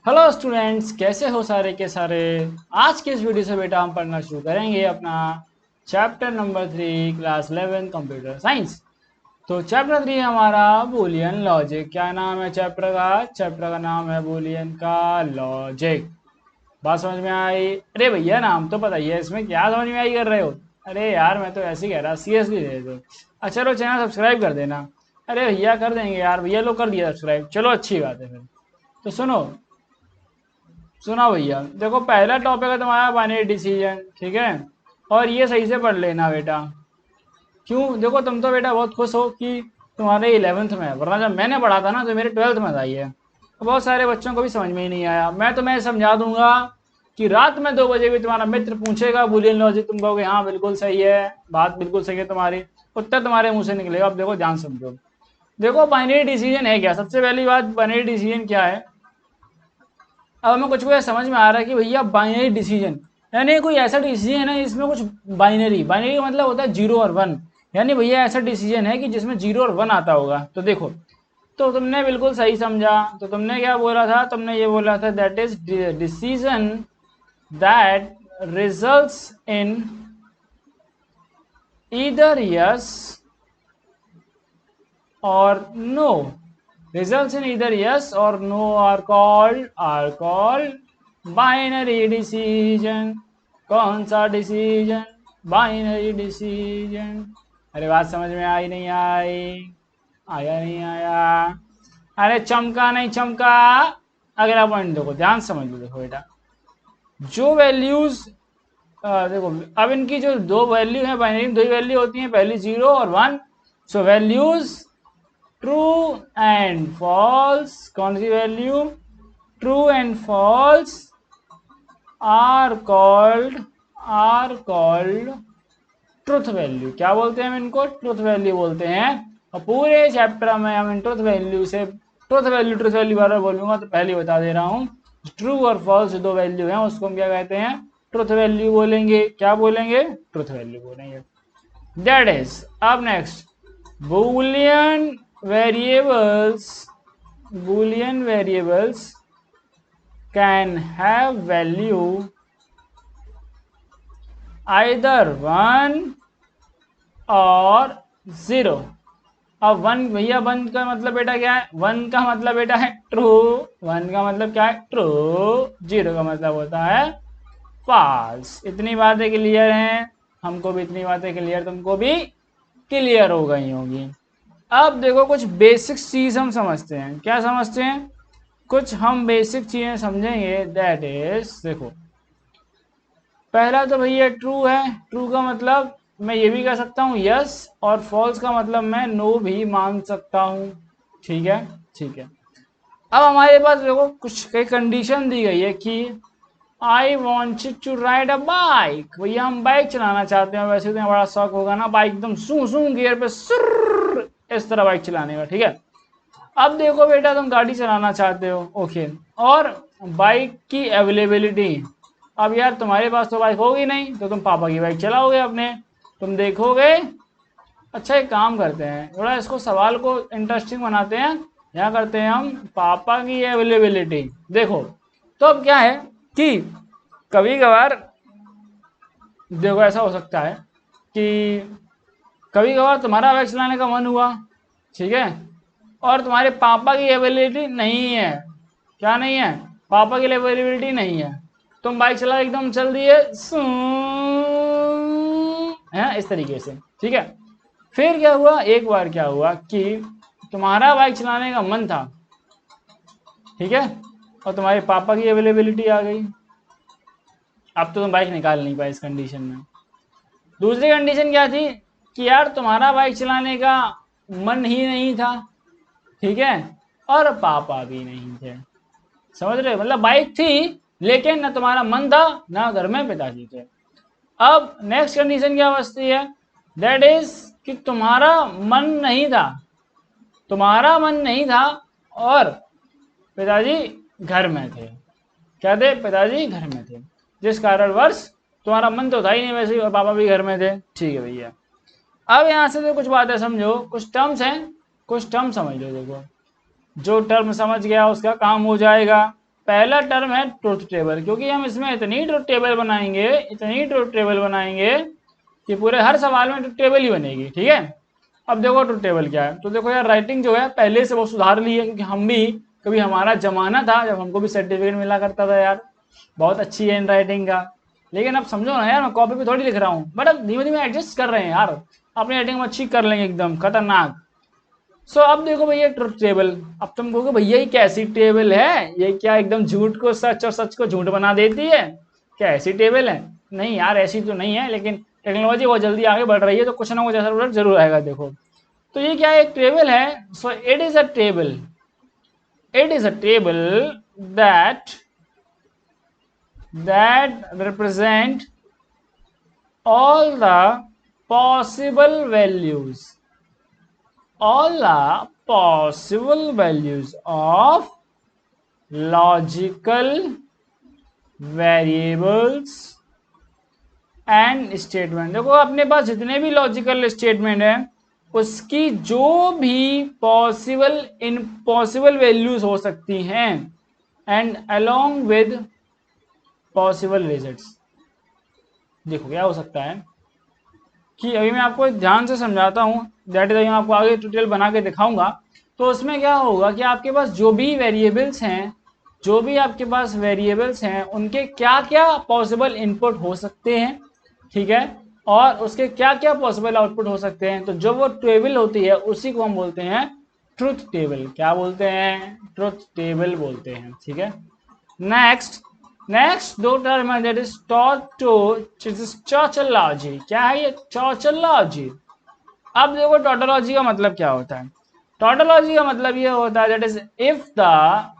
Hello students, कैसे हो सारे के सारे। आज के इस वीडियो से बेटा हम पढ़ना शुरू करेंगे अपना chapter number 3 class 11 computer science. तो चैप्टर 3 हमारा बूलियन लॉजिक। क्या नाम है चैप्टर का? चैप्टर का नाम है बूलियन का लॉजिक। बात समझ में आई? अरे भैया नाम तो पता ही है, इसमें क्या समझ में आई कर रहे हो? अरे यार मैं तो ऐसे ही कह रहा, सीरियसली ले दो। अच्छा चलो चैनल सब्सक्राइब कर देना। अरे भैया कर देंगे यार, भैया लोग कर दिया सब्सक्राइब, चलो अच्छी बात है फिर। तो सुनो सुना भैया, देखो पहला टॉपिक है तुम्हारा बाइनरी डिसीजन, ठीक है। और ये सही से पढ़ लेना बेटा। क्यों? देखो तुम तो बेटा बहुत खुश हो कि तुम्हारे 11th में है, वरना जब मैंने पढ़ा था ना तो मेरे 12th में था ये। तो बहुत सारे बच्चों को भी समझ में ही नहीं आया। मैं तुम्हें समझा दूंगा कि रात में 2 बजे भी तुम्हारा मित्र पूछेगा बुलियन लॉजिक, तुम कहोगे हाँ बिल्कुल सही है, बात बिल्कुल सही है तुम्हारी, उत्तर तुम्हारे मुंह से निकलेगा। अब देखो ध्यान समझो। देखो बाइनरी डिसीजन है क्या? सबसे पहली बात, बाइनरी डिसीजन क्या है? अब हमें कुछ कुछ समझ में आ रहा है कि भैया बाइनरी डिसीजन यानी कोई ऐसा डिसीजन है ना इसमें कुछ बाइनरी, बाइनरी का मतलब होता है 0 और 1। यानी भैया ऐसा डिसीजन है कि जिसमें 0 और 1 आता होगा। तो देखो, तो तुमने बिल्कुल सही समझा। तो तुमने क्या बोला था? तुमने ये बोला था that is decision that results in either yes और no. Results in either yes or no are called binary decision। कौन सा डिसीजन? Binary decision. अरे बात समझ में आई नहीं आई? आया नहीं आया? अरे चमका नहीं चमका? अगला पॉइंट देखो, ध्यान समझ लो। देखो बेटा, जो वैल्यूज देखो, अब इनकी जो दो वैल्यू है बाइनरी में, दो ही वैल्यू होती है, पहली 0 और 1। So values true and false, कौन सी value? True and false are called truth value. क्या बोलते हैं हम इनको? ट्रुथ वैल्यू बोलते हैं। और पूरे चैप्टर में हम इन ट्रुथ वैल्यू बार बार बोलूंगा तो पहले बता दे रहा हूँ। ट्रू और फॉल्स दो वैल्यू हैं, उसको हम क्या कहते हैं? ट्रुथ वैल्यू बोलेंगे। क्या बोलेंगे? ट्रुथ वैल्यू बोलेंगे। दैट इज, अब next, Boolean variables boolean variables can have value either 1 और 0। अब 1 भैया, 1 का मतलब बेटा क्या है? 1 का मतलब बेटा है ट्रू। 1 का मतलब क्या है? ट्रू। 0 का मतलब होता है फॉल्स। इतनी बातें क्लियर हैं? हमको भी इतनी बातें क्लियर, तुमको भी क्लियर हो गई होगी। अब देखो कुछ बेसिक चीज हम समझते हैं। क्या समझते हैं? कुछ हम बेसिक चीजें समझेंगे। दैट इज, देखो पहला तो भैया ट्रू है। ट्रू का मतलब मैं ये भी कह सकता हूँ यस, और फॉल्स का मतलब मैं नो भी मान सकता हूँ। ठीक है, ठीक है। अब हमारे पास देखो कुछ कई कंडीशन दी गई है कि I want to ride a bike. भैया हम बाइक चलाना चाहते हैं। वैसे तो बड़ा शौक होगा ना बाइक एकदम सू सू गियर पे सुर, इस तरह बाइक चलाने का। ठीक है। अब देखो बेटा, तुम गाड़ी चलाना चाहते हो, ओके, और बाइक की अवेलेबिलिटी। अब यार तुम्हारे पास तो बाइक होगी नहीं, तो तुम पापा की बाइक चलाओगे अपने, तुम देखोगे। अच्छा एक काम करते हैं, थोड़ा इसको सवाल को इंटरेस्टिंग बनाते हैं। क्या करते हैं हम? पापा की अवेलेबिलिटी। देखो, तो अब क्या है कि कभी कभार देखो ऐसा हो सकता है कि कभी कभार तुम्हारा बाइक चलाने का मन हुआ, ठीक है, और तुम्हारे पापा की अवेलेबिलिटी नहीं है। क्या नहीं है? पापा की अवेलेबिलिटी नहीं है। तुम बाइक चला एकदम चल दिए है इस तरीके से। ठीक है। फिर क्या हुआ? एक बार क्या हुआ कि तुम्हारा बाइक चलाने का मन था, ठीक है, और तुम्हारे पापा की अवेलेबिलिटी आ गई। अब तो तुम बाइक निकाल नहीं पाए इस कंडीशन में। दूसरी कंडीशन क्या थी कि यार तुम्हारा बाइक चलाने का मन ही नहीं था, ठीक है, और पापा भी नहीं थे। समझ रहे हो? मतलब बाइक थी लेकिन ना तुम्हारा मन था ना घर में पिताजी थे। अब नेक्स्ट कंडीशन क्या बचती है? दैट इज कि तुम्हारा मन नहीं था, तुम्हारा मन नहीं था और पिताजी घर में थे। क्या थे? पिताजी घर में थे, जिस कारणवश तुम्हारा मन तो था ही नहीं वैसे ही, और पापा भी घर में थे। ठीक है भैया। अब यहां से तो कुछ बातें समझो, कुछ टर्म्स हैं, कुछ टर्म समझ लो। देखो, जो टर्म समझ गया उसका काम हो जाएगा। पहला टर्म है ट्रुथ टेबल, क्योंकि हम इसमें इतनी ट्रुथ टेबल बनाएंगे कि पूरे हर सवाल में ट्रुथ टेबल ही बनेगी। ठीक है, अब देखो ट्रुथ टेबल क्या है। तो देखो यार, राइटिंग जो है पहले से वो सुधार ली है, क्योंकि हम भी कभी हमारा जमाना था जब हमको भी सर्टिफिकेट मिला करता था यार, बहुत अच्छी है इन राइटिंग का। लेकिन अब समझो ना यार, मैं कॉपी पे थोड़ी लिख रहा हूँ, बट अब धीमे धीमे एडजस्ट कर रहे हैं यार, अपनी राइटिंग में अच्छी कर लेंगे एकदम खतरनाक। सो अब देखो भैया ट्रुथ टेबल। अब तुम कहोगे भैया ये कैसी टेबल है, ये क्या एकदम झूठ को सच और सच को झूठ बना देती है, क्या ऐसी टेबल है? नहीं यार, ऐसी तो नहीं है, लेकिन टेक्नोलॉजी बहुत जल्दी आगे बढ़ रही है, तो कुछ ना कुछ ऐसा रिजल्ट जरूर आएगा। देखो तो ये क्या एक टेबल है। So it is a table that represent all the possible values of logical variables and statement। देखो अपने पास जितने भी लॉजिकल स्टेटमेंट है उसकी जो भी पॉसिबल वैल्यूज हो सकती हैं, and along with possible results. देखो क्या हो सकता है कि अभी मैं आपको ध्यान से समझाता हूँ, दैट इज मैं आपको आगे ट्यूटोरियल बना के दिखाऊंगा। तो उसमें क्या होगा कि आपके पास जो भी वेरिएबल्स हैं उनके क्या क्या पॉसिबल इनपुट हो सकते हैं, ठीक है, और उसके क्या क्या पॉसिबल आउटपुट हो सकते हैं। तो जो वो टेबल होती है उसी को हम बोलते हैं ट्रुथ टेबल। क्या बोलते हैं? ट्रुथ टेबल बोलते हैं। ठीक है, नेक्स्ट दो टर्म है, दैट इज टॉटोलॉजी। क्या है ये? टॉटोलॉजी। अब देखो टॉटोलॉजी का मतलब क्या होता है। टॉटोलॉजी का मतलब ये होता है दैट इज इफ द,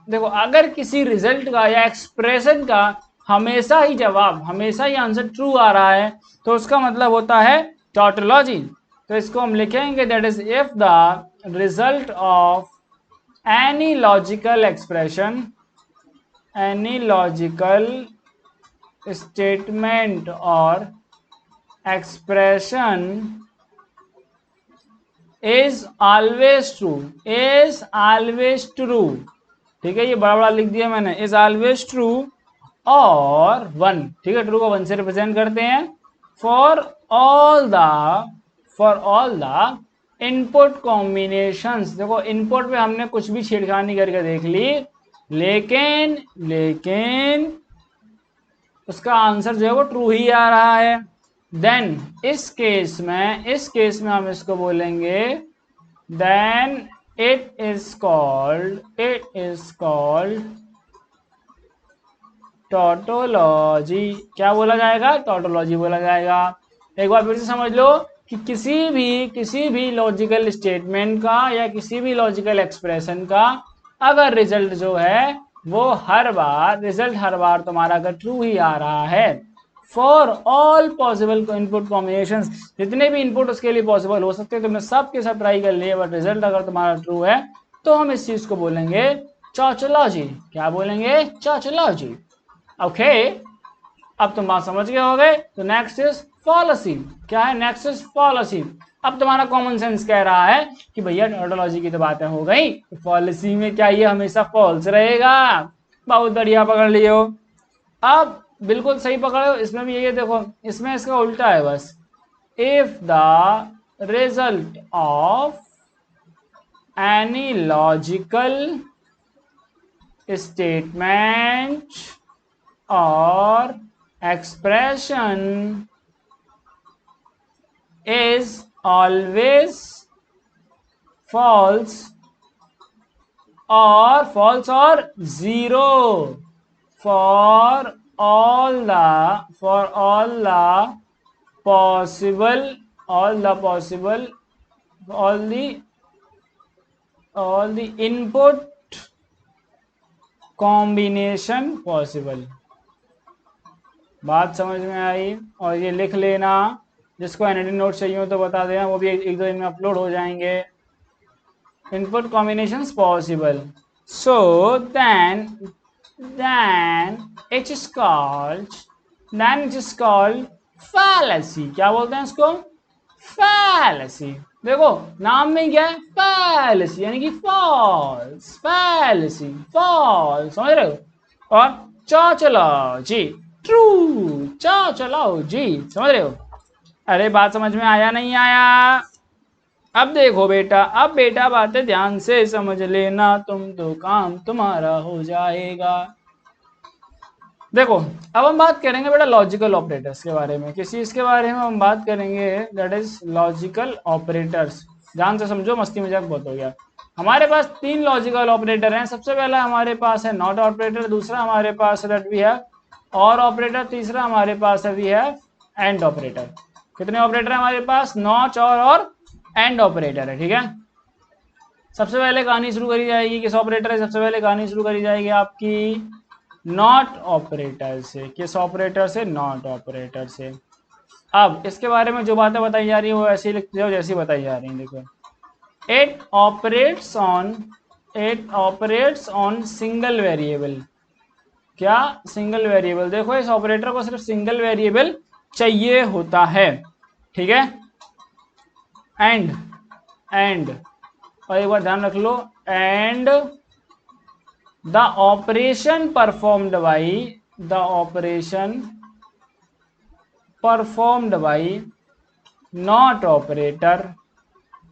देखो अगर किसी रिजल्ट का या एक्सप्रेशन का हमेशा ही आंसर ट्रू आ रहा है तो उसका मतलब होता है टॉटोलॉजी। तो इसको हम लिखेंगे that is if the result of any logical expression, any logical statement or expression is always true। ठीक है, ये बड़ा बड़ा लिख दिया मैंने, is always true और 1। ठीक है, ट्रू को 1 से रिप्रेजेंट करते हैं। For all the input combinations. देखो इनपुट पे हमने कुछ भी छेड़खानी करके देख ली, लेकिन उसका आंसर जो है वो ट्रू ही आ रहा है। देन इस केस में हम इसको बोलेंगे, then it is called tautology. क्या बोला जाएगा? टॉटोलॉजी बोला जाएगा। एक बार फिर से समझ लो कि किसी भी लॉजिकल स्टेटमेंट का या किसी भी लॉजिकल एक्सप्रेशन का अगर रिजल्ट जो है वो हर बार तुम्हारा अगर ट्रू ही आ रहा है, for all possible input combinations, जितने भी इनपुट उसके लिए पॉसिबल हो सकते हैं तुमने सब के सब ट्राई कर लिए, बट रिजल्ट अगर तुम्हारा ट्रू है तो हम इस चीज को बोलेंगे टॉटोलॉजी। क्या बोलेंगे? टॉटोलॉजी। ओके, अब तुम बात समझ गए होगे। तो नेक्स्ट इज फॉलसी। क्या है? Next is fallacy. अब तुम्हारा कॉमन सेंस कह रहा है कि भैया टॉटोलॉजी की तो बातें हो गई, तो फॉलसी में क्या ये हमेशा फॉल्स रहेगा? बहुत बढ़िया पकड़ लियो। अब बिल्कुल सही पकड़ो, इसमें भी ये देखो, इसमें इसका उल्टा है बस। If the result of any logical statement और expression is always false or zero for all the input combination possible। बात समझ में आई? और ये लिख लेना, जिसको एनएडी नोट चाहिए हो तो बता देना, वो भी एक दो दिन में अपलोड हो जाएंगे। Input combinations possible. So then it is called fallacy. क्या बोलते हैं इसको? फैलेसी। देखो नाम में क्या है? फैलेसी, यानी कि फॉल्स। फैलेसी, फॉल्स, समझ रहे हो? और चा चलाओ जी, ट्रू, चा चलाओ जी, समझ रहे हो? अरे बात समझ में आया नहीं आया? अब देखो बेटा, अब बेटा बातें ध्यान से समझ लेना, तुम तो काम तुम्हारा हो जाएगा। देखो अब हम बात करेंगे बेटा लॉजिकल ऑपरेटर्स के बारे में, किस चीज के बारे में हम बात करेंगे, दैट इज लॉजिकल ऑपरेटर्स। ध्यान से समझो, मस्ती मजाक बहुत हो गया। हमारे पास तीन लॉजिकल ऑपरेटर हैं। सबसे पहला हमारे पास है नॉट ऑपरेटर, दूसरा हमारे पास है दैट वी हैव और ऑपरेटर, तीसरा हमारे पास है वी हैव एंड ऑपरेटर। कितने ऑपरेटर है हमारे पास? नॉट और एंड ऑपरेटर है, ठीक है। सबसे पहले कहानी शुरू करी जाएगी किस ऑपरेटर है? सबसे पहले कहानी शुरू करी जाएगी आपकी नॉट ऑपरेटर से। किस ऑपरेटर से? नॉट ऑपरेटर से। अब इसके बारे में जो बातें बताई जा रही है वो ऐसी लिखते हो जैसी बताई जा रही है। देखो, it operates on single variable. क्या? Single variable. देखो इस ऑपरेटर को सिर्फ सिंगल वेरिएबल चाहिए होता है, ठीक है। एंड और एक बार ध्यान रख लो, and the operation performed by not operator।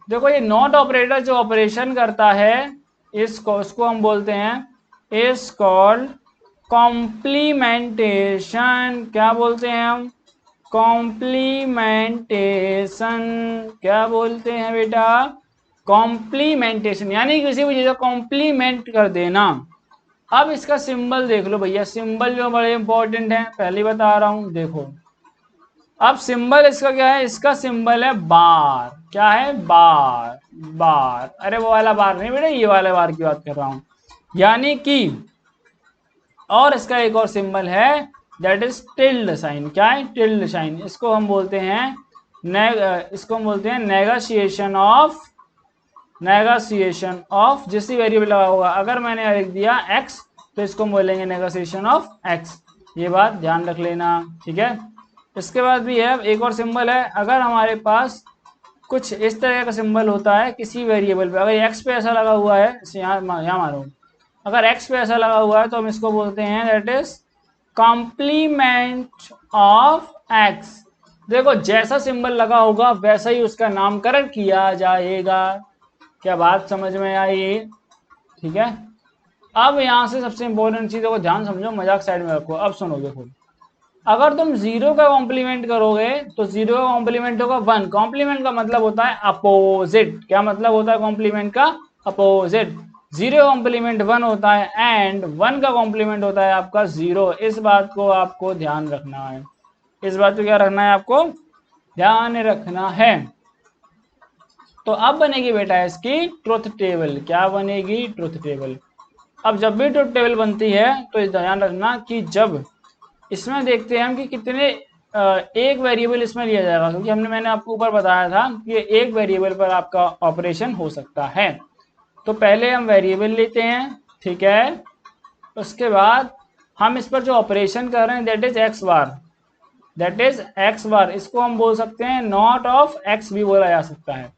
देखो ये नॉट ऑपरेटर जो ऑपरेशन करता है उसको हम बोलते हैं इज कॉल्ड कॉम्प्लीमेंटेशन। क्या बोलते हैं हम? कॉम्प्लीमेंटेशन। क्या बोलते हैं बेटा? कॉम्प्लीमेंटेशन, यानी किसी भी चीज को कॉम्प्लीमेंट कर देना। अब इसका सिंबल देख लो भैया, सिंबल जो बड़े इंपॉर्टेंट है, पहले बता रहा हूं। देखो अब सिंबल इसका क्या है? इसका सिंबल है बार। क्या है? बार। बार, अरे वो वाला बार नहीं बेटा, ये वाले बार की बात कर रहा हूं। यानी कि और इसका एक और सिंबल है दैट इज टिल्ड साइन। क्या है? Tilde sign. इसको हम बोलते हैं नेगोशिएशन ऑफ जिस वेरिएबल लगा होगा। अगर मैंने लिख दिया x तो इसको बोलेंगे नेगोशिएशन ऑफ x। ये बात ध्यान रख लेना, ठीक है। इसके बाद भी है एक और सिंबल है, अगर हमारे पास कुछ इस तरह का सिंबल होता है किसी वेरिएबल पे, अगर x पे ऐसा लगा हुआ है, यहाँ मानो अगर x पे ऐसा लगा हुआ है तो हम इसको बोलते हैं that is complement of x। देखो जैसा सिंबल लगा होगा वैसा ही उसका नामकरण किया जाएगा। क्या बात समझ में आई? ठीक है। अब यहां से सबसे इंपॉर्टेंट चीजों को ध्यान समझो, मजाक साइड में रखो। अब सुनो, देखो अगर तुम जीरो का कॉम्प्लीमेंट करोगे तो जीरो का कॉम्प्लीमेंट होगा वन। कॉम्प्लीमेंट का मतलब होता है अपोजिट। क्या मतलब होता है कॉम्प्लीमेंट का? अपोजिट। जीरो कॉम्प्लीमेंट वन होता है एंड वन का कॉम्प्लीमेंट होता है आपका जीरो। इस बात को आपको ध्यान रखना है। इस बात को क्या रखना है? आपको ध्यान रखना है। तो अब बनेगी बेटा इसकी ट्रुथ टेबल। क्या बनेगी? Truth table. अब जब भी ट्रुथ टेबल बनती है तो ध्यान रखना कि जब इसमें देखते हैं हम कि कितने एक वेरिएबल इसमें लिया जाएगा, क्योंकि मैंने आपको ऊपर बताया था कि एक वेरिएबल पर आपका ऑपरेशन हो सकता है। तो पहले हम वेरिएबल लेते हैं, ठीक है। उसके बाद हम इस पर जो ऑपरेशन कर रहे हैं that is x bar, that is x bar. इसको हम बोल सकते हैं नॉट ऑफ एक्स भी बोला जा सकता है।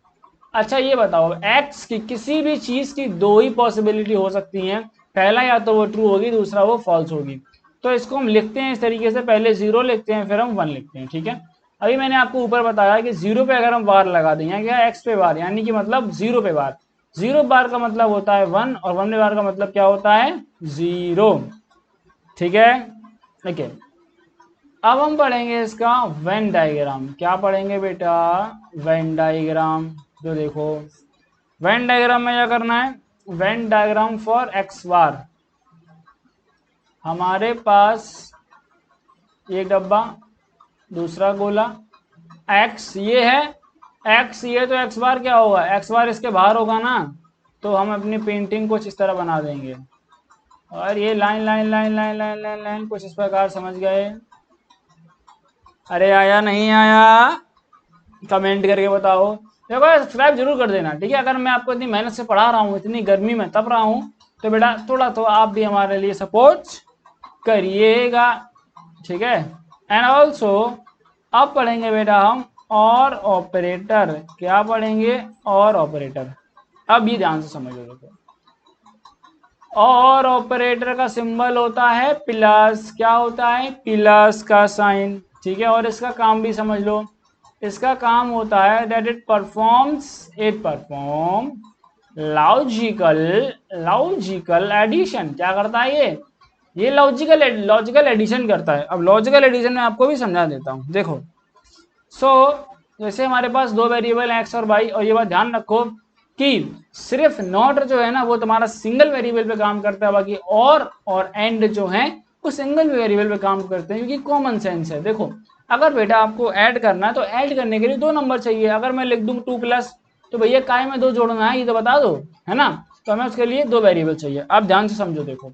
अच्छा ये बताओ, एक्स की किसी भी चीज की दो ही पॉसिबिलिटी हो सकती हैं, पहला या तो वो ट्रू होगी, दूसरा वो फॉल्स होगी। तो इसको हम लिखते हैं इस तरीके से, पहले जीरो लिखते हैं फिर हम वन लिखते हैं, ठीक है। अभी मैंने आपको ऊपर बताया कि जीरो पे अगर हम बार लगा दें, क्या एक्स पे बार, यानी कि मतलब जीरो पे बार। जीरो बार का मतलब होता है वन और वन बार का मतलब क्या होता है? जीरो, ठीक है। ओके, अब हम पढ़ेंगे इसका वेन डायग्राम। क्या पढ़ेंगे बेटा? Venn diagram. जो देखो वेन डायग्राम में क्या करना है? वेन डायग्राम फॉर एक्स बार। हमारे पास एक डब्बा, दूसरा गोला, एक्स ये है, एक्स ये, तो एक्स बार क्या होगा? एक्स बार इसके बाहर होगा ना, तो हम अपनी पेंटिंग कुछ इस तरह बना देंगे। और ये line line line line line line line कुछ इस प्रकार, समझ गए? अरे आया नहीं आया? कमेंट करके बताओ। देखो सब्सक्राइब जरूर कर देना, ठीक है। अगर मैं आपको इतनी मेहनत से पढ़ा रहा हूँ, इतनी गर्मी में तप रहा हूँ, तो बेटा थोड़ा तो आप भी हमारे लिए सपोर्ट करिएगा, ठीक है। एंड ऑल्सो अब पढ़ेंगे बेटा हम और ऑपरेटर। क्या पढ़ेंगे? और ऑपरेटर। अब ये ध्यान से समझो। देखो और ऑपरेटर का सिंबल होता है प्लस, क्या होता है, प्लस का साइन, ठीक है। और इसका काम भी समझ लो, इसका काम होता है that it perform logical logical addition. क्या करता है ये लॉजिकल एडिशन करता है। अब लॉजिकल एडिशन में आपको भी समझा देता हूँ, देखो। जैसे हमारे पास दो वेरिएबल एक्स और वाई, और ये बात ध्यान रखो कि सिर्फ नॉट जो है ना वो तुम्हारा सिंगल वेरिएबल पे काम करता है, बाकी और एंड जो है वो सिंगल वेरिएबल पे काम करते हैं, क्योंकि कॉमन सेंस है। देखो, अगर बेटा आपको ऐड करना है तो ऐड करने के लिए दो नंबर चाहिए। अगर मैं लिख दूं 2+ तो भैया काय में दो जोड़ना है ये तो बता दो, है ना। तो हमें उसके लिए दो वेरिएबल चाहिए। अब ध्यान से समझो, देखो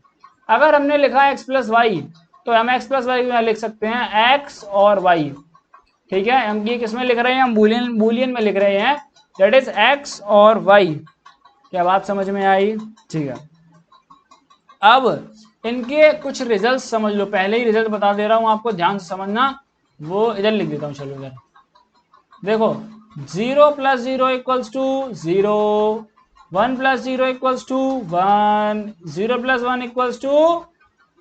अगर हमने लिखा x + y तो हम x + y में लिख सकते हैं x और y, ठीक है। हम ये किस में लिख रहे हैं, हम बूलियन में लिख रहे हैं, दैट इज x और y। क्या बात समझ में आई, ठीक है। अब इनके कुछ रिजल्ट समझ लो, पहले ही रिजल्ट बता दे रहा हूं आपको, ध्यान से समझना। वो इधर लिख देता हूं, चलो इधर देखो, 0 + 0 = 0, 1 + 0 = 1, 0 + 1 =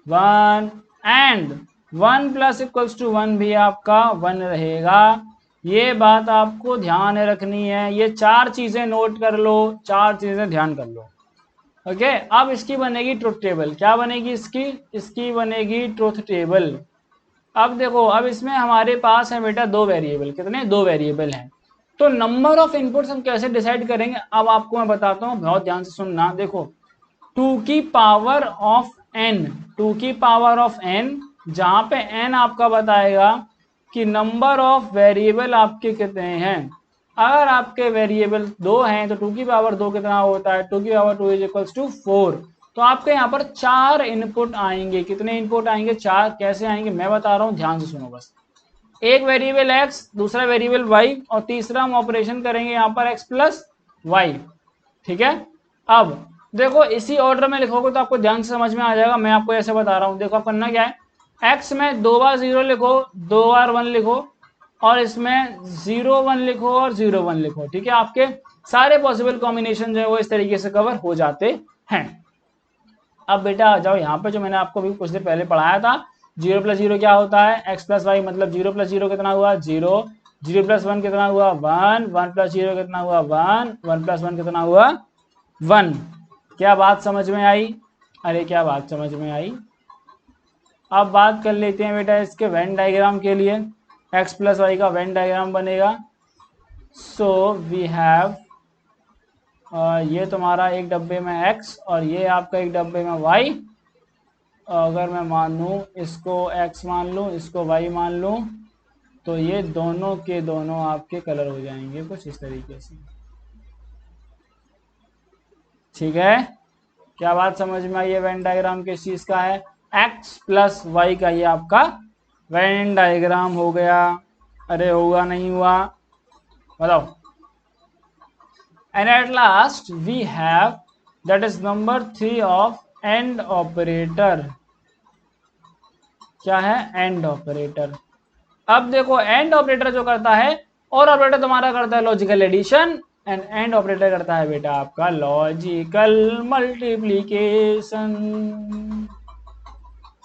1, एंड 1 + = 1 भी आपका 1 रहेगा। ये बात आपको ध्यान रखनी है, ये चार चीजें नोट कर लो, चार चीजें ध्यान कर लो। ओके, अब इसकी बनेगी ट्रुथ टेबल। क्या बनेगी इसकी बनेगी ट्रुथ टेबल। अब देखो, अब इसमें हमारे पास है बेटा दो वेरिएबल, कितने, दो वेरिएबल हैं। तो नंबर ऑफ इनपुट्स हम कैसे डिसाइड करेंगे, अब आपको मैं बताता हूँ, बहुत ध्यान से सुनना। देखो, 2 की पावर ऑफ n, 2 की पावर ऑफ n, जहां पे n आपका बताएगा कि नंबर ऑफ वेरिएबल आपके कितने हैं। अगर आपके वेरिएबल दो हैं तो 2 की पावर 2 कितना होता है, 2 की पावर 2 = 4। तो आपके यहाँ पर चार इनपुट आएंगे। कितने इनपुट आएंगे, चार। कैसे आएंगे मैं बता रहा हूँ, ध्यान से सुनो बस। एक वेरिएबल x, दूसरा वेरिएबल y, और तीसरा हम ऑपरेशन करेंगे यहाँ पर x + y, ठीक है। अब देखो, इसी ऑर्डर में लिखोगे तो आपको ध्यान से समझ में आ जाएगा। मैं आपको ऐसे बता रहा हूँ, देखो आप करना क्या है, x में 2 बार 0 लिखो, 2 बार 1 लिखो, और इसमें 0 1 लिखो और 0 1 लिखो, ठीक है। आपके सारे पॉसिबल कॉम्बिनेशन जो है वो इस तरीके से कवर हो जाते हैं। अब बेटा आ जाओ यहाँ पे, जो मैंने आपको भी कुछ देर पहले पढ़ाया था, 0 + 0 क्या होता है, x + y, मतलब 0 + 0 कितना हुआ, 0, 0 + 1 कितना हुआ, 1, 1 + 0 कितना हुआ, 1, 1 + 1 कितना हुआ, 1। क्या बात समझ में आई, अरे क्या बात समझ में आई। अब बात कर लेते हैं बेटा इसके वेन डायग्राम के लिए। x + y का वेन डायग्राम बनेगा। सो वी हैव, ये तुम्हारा एक डब्बे में x और ये आपका एक डब्बे में y। अगर मैं मान लूँ इसको x मान लूँ, इसको y मान लूँ, तो ये दोनों के दोनों आपके कलर हो जाएंगे कुछ इस तरीके से, ठीक है। क्या बात समझ में आई है, वेन डायग्राम किस चीज का है, x + y का, ये आपका वेन डायग्राम हो गया। अरे होगा नहीं हुआ, बताओ। And at last we have that is number 3 of and operator. क्या है, एंड ऑपरेटर। अब देखो, एंड ऑपरेटर जो करता है, और ऑपरेटर तुम्हारा करता है लॉजिकल एडिशन, एंड ऑपरेटर करता है बेटा आपका लॉजिकल मल्टीप्लीकेशन।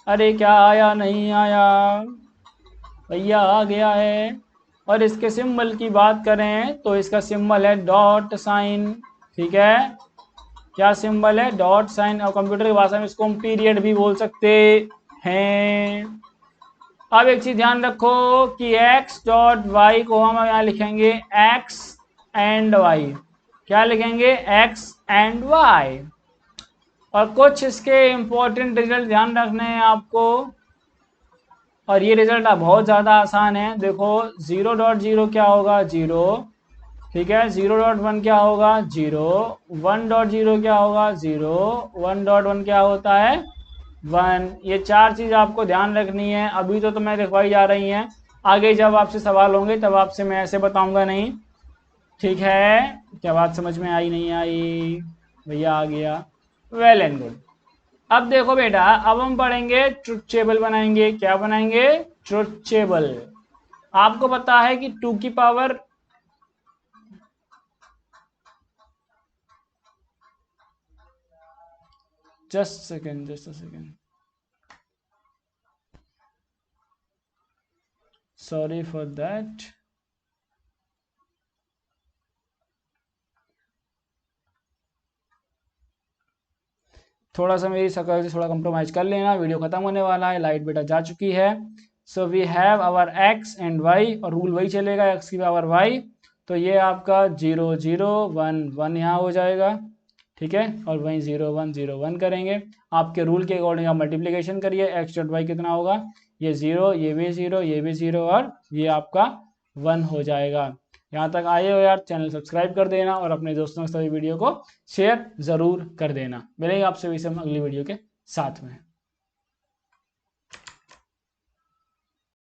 अरे क्या आया, नहीं आया भैया, आ गया है। और इसके सिंबल की बात करें तो इसका सिंबल है डॉट साइन, ठीक है। क्या सिंबल है, डॉट साइन, और कंप्यूटर की भाषा में इसको हम पीरियड भी बोल सकते हैं। अब एक चीज ध्यान रखो कि x.y को हम यहाँ लिखेंगे x एंड y। क्या लिखेंगे, x एंड y। और कुछ इसके इंपॉर्टेंट रिजल्ट ध्यान रखने हैं आपको, और ये रिजल्ट बहुत ज़्यादा आसान है। देखो, 0.0 क्या होगा, 0, ठीक है। 0.1 क्या होगा, 0, 1.0 क्या होगा, 0, 1.1 क्या होता है, 1। ये चार चीज़ आपको ध्यान रखनी है। अभी तो तुम्हें लिखवाई जा रही हैं, आगे जब आपसे सवाल होंगे तब आपसे मैं ऐसे बताऊंगा नहीं, ठीक है। क्या बात समझ में आई, नहीं आई भैया, आ गया, वेल एंड गुड। अब देखो बेटा, अब हम पढ़ेंगे ट्रुथ टेबल बनाएंगे। क्या बनाएंगे, ट्रुथ टेबल। आपको पता है कि 2 की power, just a second, sorry for that. थोड़ा सा मेरी शक्ल से थोड़ा कंप्रोमाइज कर लेना, वीडियो खत्म होने वाला है, लाइट बेटा जा चुकी है। So we have our x and y, और रूल वही चलेगा, एक्स की पावर वाई। तो ये आपका 0 0 1 1 यहाँ हो जाएगा, ठीक है, और वहीं 0 1 0 1 करेंगे। आपके रूल के अकॉर्डिंग आप मल्टीप्लीकेशन करिए, एक्स डॉट वाई कितना होगा, ये 0, ये भी 0, ये भी 0, और ये आपका 1 हो जाएगा। यहाँ तक आए हो यार, चैनल सब्सक्राइब कर देना और अपने दोस्तों के सभी वीडियो को शेयर ज़रूर कर देना। मिलेंगे आपसे अगली वीडियो के साथ में।